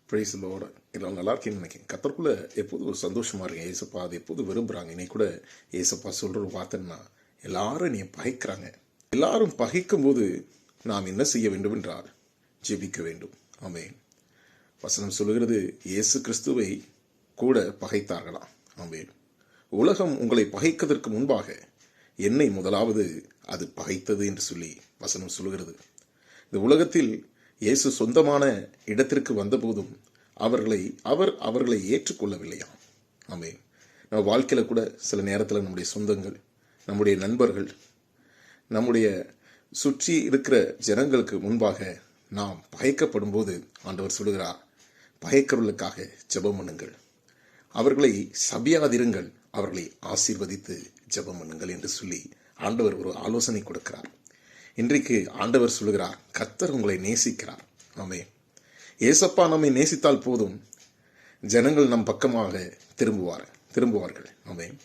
Price லோட எல்லாம் நல்லா இருக்கேன்னு நினைக்கிறேன். கத்தருக்குள்ள எப்போதும் ஒரு சந்தோஷமா இருக்கேன். ஏசப்பா அது எப்போதும் விரும்புகிறாங்க. இன்னைக்கு கூட ஏசப்பா சொல்கிற ஒரு வார்த்தைன்னா, எல்லாரும் நீ பகைக்கிறாங்க. எல்லாரும் பகைக்கும் போது நாம் என்ன செய்ய வேண்டும் என்றால் ஜெபிக்க வேண்டும். ஆமென். வசனம் சொல்லுகிறது, இயேசு கிறிஸ்துவை கூட பகைத்தார்களாம். ஆமென். உலகம் உங்களை பகைப்பதற்கு முன்பாக என்னை முதலாவது அது பகைத்தது என்று சொல்லி வசனம் சொல்லுகிறது. இந்த உலகத்தில் இயேசு சொந்தமான இடத்திற்கு வந்தபோதும் அவர்களை ஏற்றுக்கொள்ளவில்லையாம். ஆமென். நம்ம வாழ்க்கையில் கூட சில நேரத்தில் நம்முடைய சொந்தங்கள், நம்முடைய நண்பர்கள், நம்முடைய சுற்றி இருக்கிற ஜனங்களுக்கு முன்பாக நாம் பகைக்கப்படும் போது ஆண்டவர் சொல்லுகிறார், பகைக்கிறவர்களுக்காக ஜெபம் பண்ணுங்கள், அவர்களை சபியாதிருங்கள், அவர்களை ஆசீர்வதித்து ஜெபம் பண்ணுங்கள் என்று சொல்லி ஆண்டவர் ஒரு ஆலோசனை கொடுக்கிறார். இன்றைக்கு ஆண்டவர் சொல்லுகிறார், கர்த்தர் உங்களை நேசிக்கிறார். ஆமென். ஏசப்பா நம்மை நேசித்தால் போதும், ஜனங்கள் நம் பக்கமாக திரும்புவார்கள். ஆமென்.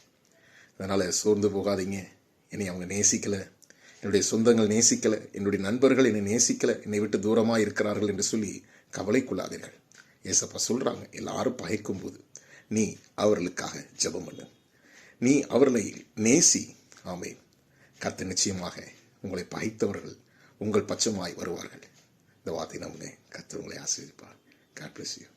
அதனால் சோர்ந்து போகாதீங்க. என்னை அவங்க நேசிக்கலை, என்னுடைய சொந்தங்கள் நேசிக்கலை, என்னுடைய நண்பர்கள் என்னை நேசிக்கலை, என்னை விட்டு தூரமாக இருக்கிறார்கள் என்று சொல்லி கவலை கொள்ளாதீர்கள். ஏசப்பா சொல்கிறாங்க, எல்லாரும் பகைக்கும் போது நீ அவர்களுக்காக ஜெபம் பண்ணு, நீ அவர்களை நேசி. ஆமென். கர்த்தர் நிச்சயமாக உங்களை பகைத்தவர்கள் உங்கள் பட்சமாய் வருவார்கள். இந்த வார்த்தை நம்புங்க. கர்த்தர் உங்களை ஆசீர்வதிப்பார். God bless you.